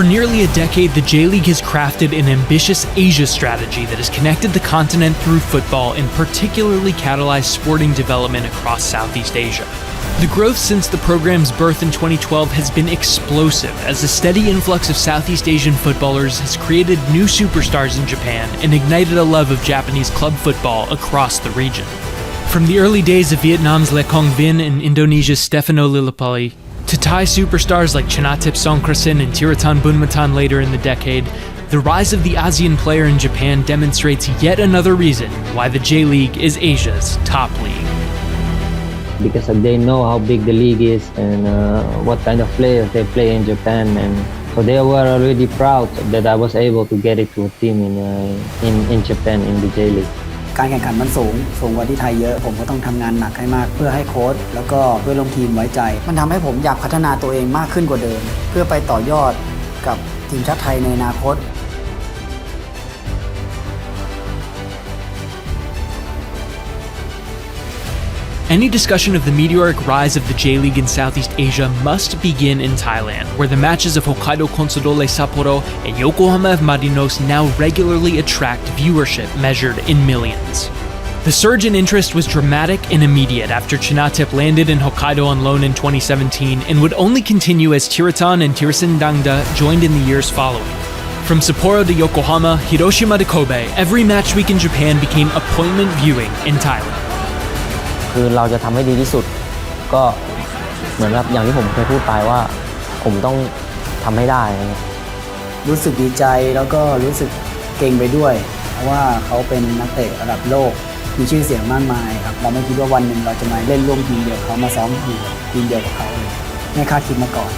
For nearly a decade, the J.League has crafted an ambitious Asia strategy that has connected the continent through football and particularly catalyzed sporting development across Southeast Asia. The growth since the program's birth in 2012 has been explosive, as the steady influx of Southeast Asian footballers has created new superstars in Japan and ignited a love of Japanese club football across the region. From the early days of Vietnam's Le Cong Vinh and Indonesia's Stefano Lillipali, to Thai superstars like Chanatip Songkrasin and Tiratan Bunmatan later in the decade, the rise of the ASEAN player in Japan demonstrates yet another reason why the J.League is Asia's top league. Because they know how big the league is and what kind of players they play in Japan, and so they were already proud that I was able to get it to a team in Japan in the J.League. การแข่งขันมันสูงกว่าที่ไทยเยอะผมก็ต้องทำงานหนักให้มากเพื่อให้โค้ชแล้วก็เพื่อนร่วมทีมไว้ใจมันทำให้ผมอยากพัฒนาตัวเองมากขึ้นกว่าเดิมเพื่อไปต่อยอดกับทีมชาติไทยในอนาคต Any discussion of the meteoric rise of the J.League in Southeast Asia must begin in Thailand, where the matches of Hokkaido Consadole Sapporo and Yokohama F. Marinos now regularly attract viewership measured in millions. The surge in interest was dramatic and immediate after Chanatip landed in Hokkaido on loan in 2017 and would only continue as Tiratan and Tirsin Dangda joined in the years following. From Sapporo to Yokohama, Hiroshima to Kobe, every match week in Japan became appointment viewing in Thailand. คือเราจะทำให้ดีที่สุดก็เหมือนกับอย่างที่ผมเคยพูดไปว่าผมต้องทำให้ได้รู้สึกดีใจแล้วก็รู้สึกเก่งไปด้วยเพราะว่าเขาเป็นนักเตะระดับโลกมีชื่อเสียงมากมายครับเราไม่คิดว่าวันหนึ่งเราจะมาเล่นร่วมทีมเดียวเขามาซ้อมทีมเดียวกับเขาไม่คาดคิดมาก่อน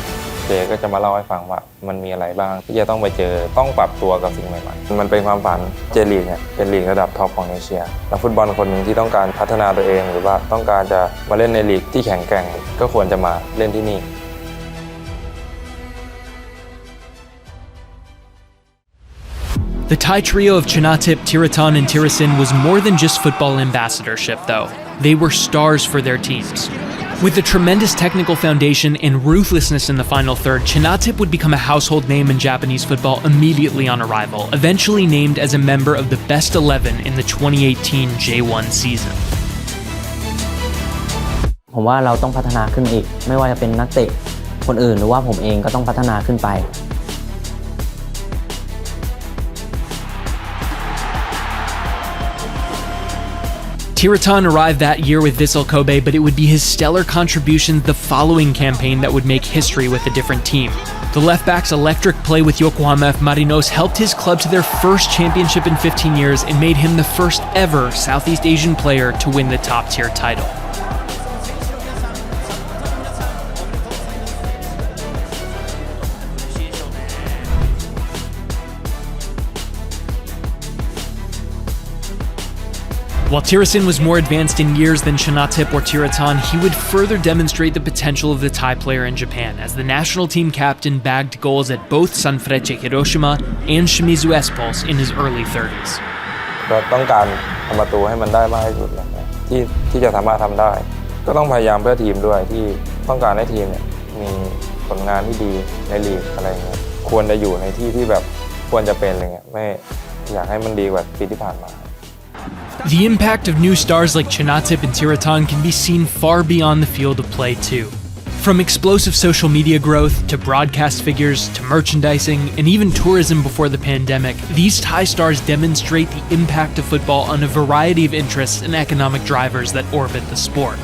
เจก็จะมาเล่าให้ฟังว่ามันมีอะไรบ้างที่จะต้องไปเจอต้องปรับตัวกับสิ่งใหม่ๆมันเป็นความฝันเจลีกเนี่ยเป็นลีกระดับท็อปของเอเชียนักฟุตบอลคนหนึ่งที่ต้องการพัฒนาตัวเองหรือว่าต้องการจะมาเล่นในลีกที่แข็งแกร่งก็ควรจะมาเล่นที่นี่ The Thai trio of Chanatip, Tiratan, and Tirasin was more than just football ambassadorship, though. They were stars for their teams. With a tremendous technical foundation and ruthlessness in the final third, Chanatip would become a household name in Japanese football immediately on arrival, eventually named as a member of the Best 11 in the 2018 J1 season. ผมว่าเราต้องพัฒนาขึ้นอีกไม่ว่าจะเป็นนักเตะคนอื่นหรือว่าผมเองก็ต้องพัฒนาขึ้นไป Tiratan arrived that year with Vissel Kobe, but it would be his stellar contributions the following campaign that would make history with a different team. The left-back's electric play with Yokohama F. Marinos helped his club to their first championship in 15 years and made him the first ever Southeast Asian player to win the top-tier title. While Tirasin was more advanced in years than Chanatip or Tiratan, he would further demonstrate the potential of the Thai player in Japan, as the national team captain bagged goals at both Sanfrecce Hiroshima and Shimizu S-Pulse in his early 30s. ก็ต้องการทำประตูให้มันได้มากที่สุดเลยที่จะสามารถทำได้ก็ต้องพยายามเพื่อทีมด้วยที่ต้องการให้ทีมเนี่ยมีผลงานที่ดีในลีกอะไรเงี้ยควรจะอยู่ในที่ที่แบบควรจะเป็นอะไรเงี้ยไม่อยากให้มันดีกว่าปีที่ผ่านมา The impact of new stars like Chanatip and Tiratan can be seen far beyond the field of play too. From explosive social media growth, to broadcast figures, to merchandising, and even tourism before the pandemic, these Thai stars demonstrate the impact of football on a variety of interests and economic drivers that orbit the sport.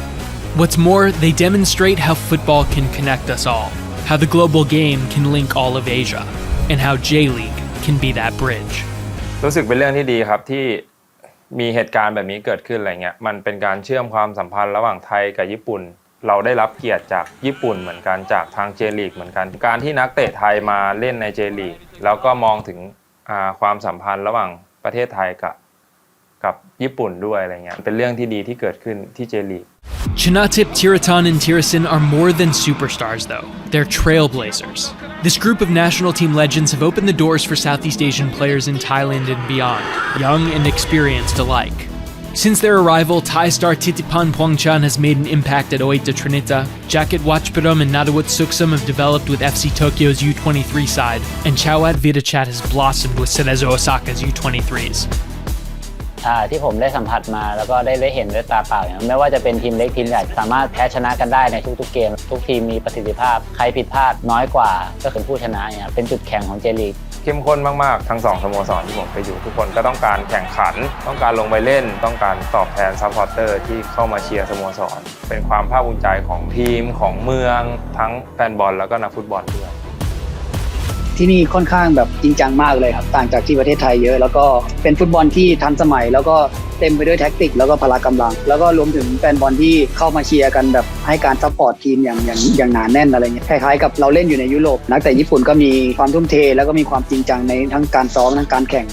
What's more, they demonstrate how football can connect us all, how the global game can link all of Asia, and how J.League can be that bridge. รู้สึกเป็นเรื่องที่ดีครับที่มีเหตุการณ์แบบนี้เกิดขึ้นอะไรเงี้ยมันเป็นการเชื่อมความสัมพันธ์ระหว่างไทยกับญี่ปุ่นเราได้รับเกียรติจากญี่ปุ่นเหมือนกันจากทาง J.League เหมือนกันการที่นักเตะไทยมาเล่นใน J.League แล้วก็มองถึงความสัมพันธ์ระหว่างประเทศไทยกับญี่ปุ่นด้วยอะไรเงี้ยเป็นเรื่องที่ดีที่เกิดขึ้นที่ J.League Chanatip, Tiratan, and Tirasin are more than superstars, though. They're trailblazers. This group of national team legends have opened the doors for Southeast Asian players in Thailand and beyond, young and experienced alike. Since their arrival, Thai star Titipan Pongchan has made an impact at Oita Trinita. Jacket Watchparam and Nadawut Suksum have developed with FC Tokyo's U23 side, and Chawat Vidachat has blossomed with Cerezo Osaka's U23s. ที่ผมได้สัมผัสมาแล้วก็ได้เห็นด้วยตาเปล่าไม่ว่าจะเป็นทีมเล็กทีมใหญ่สามารถแพ้ชนะกันได้ในทุกๆเกมทุกทีมมีประสิทธิภาพใครผิดพลาดน้อยกว่าก็คือผู้ชนะเนี่ยเป็นจุดแข็งของ J.League เข้มข้นมากๆทั้ง2สโมสรที่ผมไปอยู่ทุกคนก็ต้องการแข่งขันต้องการลงไปเล่นต้องการตอบแทนซัพพอร์เตอร์ที่เข้ามาเชียร์สโมสรเป็นความภาคภูมิใจของทีมของเมืองทั้งแฟนบอลแล้วก็นักฟุตบอลด้วยที่นี่ค่อนข้างแบบจริงจังมากเลยครับต่างจากที่ประเทศไทยเยอะแล้วก็เป็นฟุตบอลที่ทันสมัยแล้วก็เต็มไปด้วยแท็กติกแล้วก็พละกำลังแล้วก็รวมถึงแฟนบอลที่เข้ามาเชียร์กันแบบให้การซัพพอร์ตทีมอย่างหนาแน่นอะไรเงี้ยคล้ายๆกับเราเล่นอยู่ในยุโรปนักเตะญี่ปุ่นก็มีความทุ่มเทแล้วก็มีความจริงจังในทั้งการซ้อมทั้งการแข่ง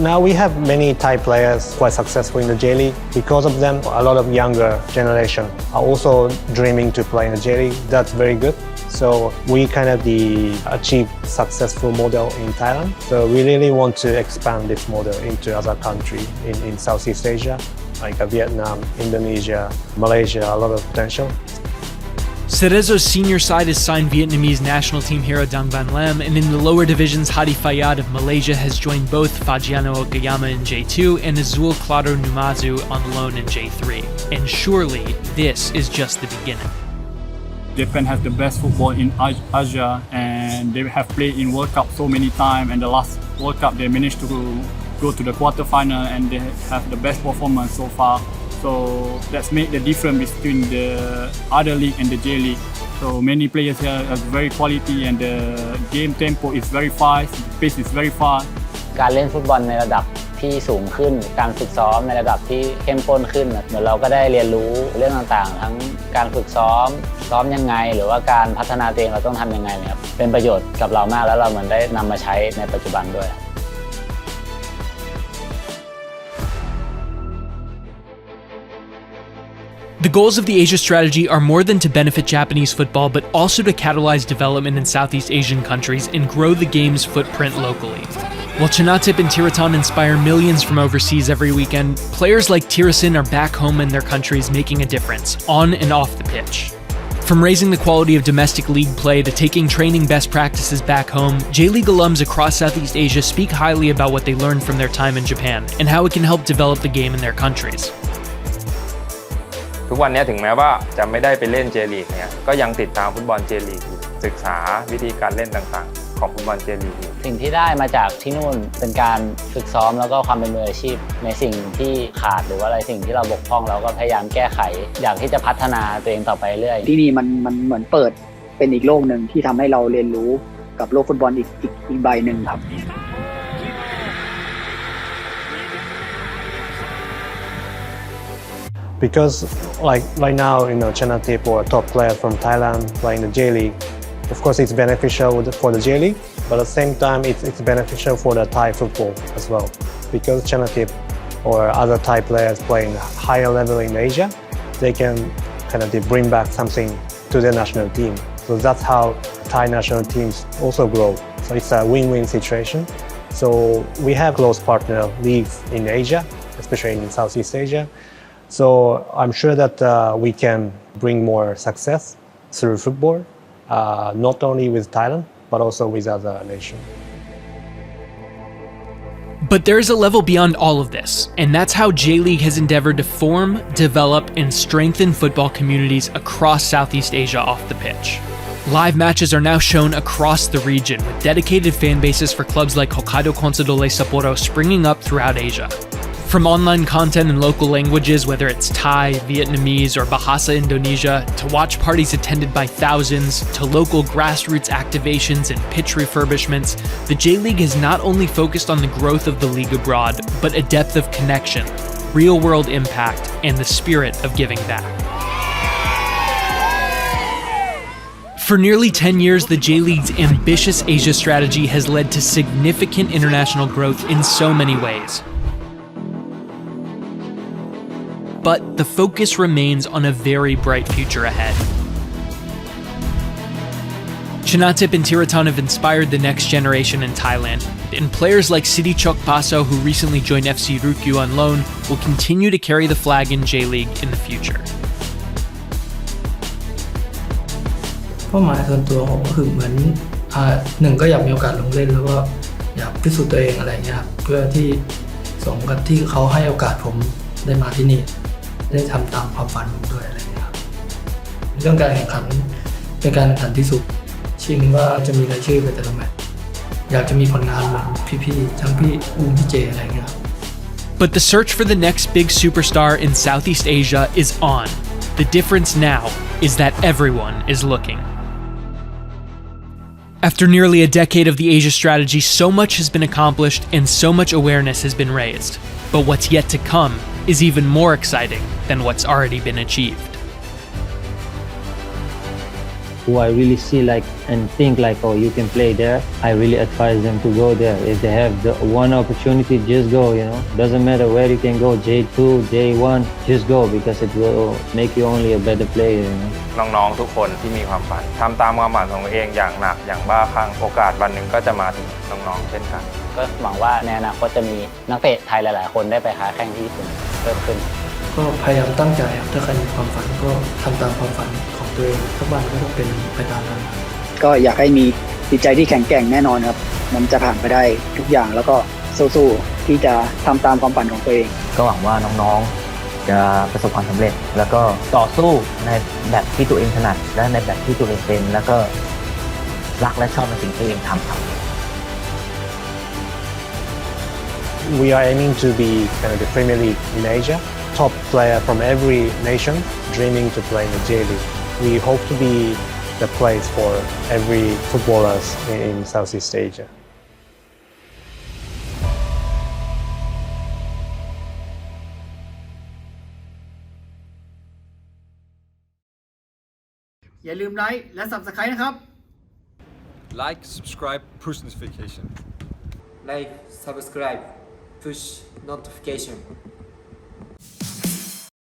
Now we have many Thai players quite successful in the J.League. Because of them, a lot of younger generation are also dreaming to play in the J.League. That's very good. So we kind of achieve successful model in Thailand. So we really want to expand this model into other countries in Southeast Asia, like Vietnam, Indonesia, Malaysia, a lot of potential. Cerezo's senior side has signed Vietnamese national team hero Dang Van Lam, and in the lower divisions, Hadi Fayyad of Malaysia has joined both Fagiano Okayama in J2 and Azul Claro Numazu on loan in J3. And surely, this is just the beginning. Japan has the best football in Asia, and they have played in World Cup so many times, and the last World Cup they managed to go to the quarterfinal, and they have the best performance so far. So that's made the difference between the other league and the J.League. So many players here have very quality, and the game tempo is very fast, the pace is very fast. การเล่นฟุตบอลในระดับที่สูงขึ้นการฝึกซ้อมในระดับที่เข้มข้นขึ้นเหมือนเราก็ได้เรียนรู้เรื่องต่างๆทั้งการฝึกซ้อมยังไงหรือว่าการพัฒนาตัวเองเราต้องทำยังไงเนี่ยเป็นประโยชน์กับเรามากแล้วเราเหมือนได้นำมาใช้ในปัจจุบันด้วย The goals of the Asia strategy are more than to benefit Japanese football, but also to catalyze development in Southeast Asian countries and grow the game's footprint locally. While Chanatip and Tiraton inspire millions from overseas every weekend, players like Tirasin are back home in their countries making a difference, on and off the pitch. From raising the quality of domestic league play to taking training best practices back home, J.League alums across Southeast Asia speak highly about what they learned from their time in Japan and how it can help develop the game in their countries. ทุกวันนี้ถึงแม้ว่าจะไม่ได้ไปเล่น J.League เนี่ยก็ยังติดตามฟุตบอล J.League อยู่ศึกษาวิธีการเล่นต่างๆของฟุตบอล J.League อยู่สิ่งที่ได้มาจากที่นู่นเป็นการฝึกซ้อมแล้วก็ความเป็นมืออาชีพในสิ่งที่ขาดหรือว่าอะไรสิ่งที่เราบกพร่องเราก็พยายามแก้ไขอยากที่จะพัฒนาตัวเองต่อไปเรื่อยที่นี่มันเหมือนเปิดเป็นอีกโลกหนึ่งที่ทำให้เราเรียนรู้กับโลกฟุตบอลอีกใบหนึ่งครับBecause like right now, Chanatip or a top player from Thailand playing the J.League, of course it's beneficial for the J.League, but at the same time it's beneficial for the Thai football as well. Because Chanatip or other Thai players playing higher level in Asia, they can kind of bring back something to their national team. So that's how Thai national teams also grow. So it's a win-win situation. So we have close partner leagues in Asia, especially in Southeast Asia. So I'm sure that we can bring more success through football, not only with Thailand, but also with other nations. But there's a level beyond all of this, and that's how J.League has endeavored to form, develop, and strengthen football communities across Southeast Asia off the pitch. Live matches are now shown across the region, with dedicated fan bases for clubs like Hokkaido Consadole Sapporo springing up throughout Asia. From online content in local languages, whether it's Thai, Vietnamese, or Bahasa Indonesia, to watch parties attended by thousands, to local grassroots activations and pitch refurbishments, the J.League has not only focused on the growth of the league abroad, but a depth of connection, real-world impact, and the spirit of giving back. For nearly 10 years, the J.League's ambitious Asia strategy has led to significant international growth in so many ways. But the focus remains on a very bright future ahead. Chanatip and Tiraton have inspired the next generation in Thailand, Thailand, and players like Siti Chokpaso, who recently joined FC Ryukyu on loan, will continue to carry the flag in J.League in the future. เป้าหมายส่วนตัวผมก็คือเหมือนหนึ่งก็อยากมีโอกาสลงเล่นแล้วก็อยากพิสูจน์ตัวเองอะไรเงี้ยครับเพื่อที่สมกับที่เขาให้โอกาสผมได้มาที่นี่ได้ทำตามความฝันผมด้วยอะไรเงี้ยครับเรื่องการแข่งขันเป็นการแข่งขันที่สุดชิงว่าจะมีรายชื่อไปแต่ละแมตช์อยากจะมีผลงานเหมือนพี่ๆทั้งพี่อุ้มพี่เจอะไรเงี้ยครับ But the search for the next big superstar in Southeast Asia is on. The difference now is that everyone is looking. After nearly a decade of the Asia strategy, so much has been accomplished and so much awareness has been raised. But what's yet to come is even more exciting than what's already been achieved. Who I really see and think oh, you can play there, I really advise them to go there. If they have the one opportunity, just go, Doesn't matter where you can go, J2, J1, just go because it will make you only a better player, น้องๆทุกคนที่มีความฝันทำตามความฝันของตัวเองอย่างหนักอย่างบ้าคลั่งโอกาสวันหนึ่งก็จะมาถึงน้องๆเช่นกัน ก็หวังว่าในอนาคตจะมีนักเตะไทยหลายๆคนได้ไปค้าแข่งที่ญี่ปุ่นเพิ่มขึ้น ก็พยายามตั้งใจครับถ้าใครมีความฝันก็ทำตามความฝันของตัวเองทุกวันก็ต้องเป็นไปตามนั้น ก็อยากให้มีจิตใจที่แข็งแกร่งแน่นอนครับมันจะผ่านไปได้ทุกอย่างแล้วก็สู้ๆที่จะทำตามความฝันของตัวเอง ก็หวังว่าน้องๆจะประสบความสำเร็จแล้วก็ต่อสู้ในแบบที่ตัวเองถนัดและในแบบที่ตัวเองเป็นแล้วก็รักและชอบในสิ่งที่ตัวเองทำครับ We are aiming to be kind of the Premier League in Asia. Top player from every nation dreaming to play in the J.League. We hope to be the place for every footballers in Southeast Asia. อย่าลืมไลค์และ Subscribe นะครับ Like, subscribe, push notification. Like, subscribe, push notification.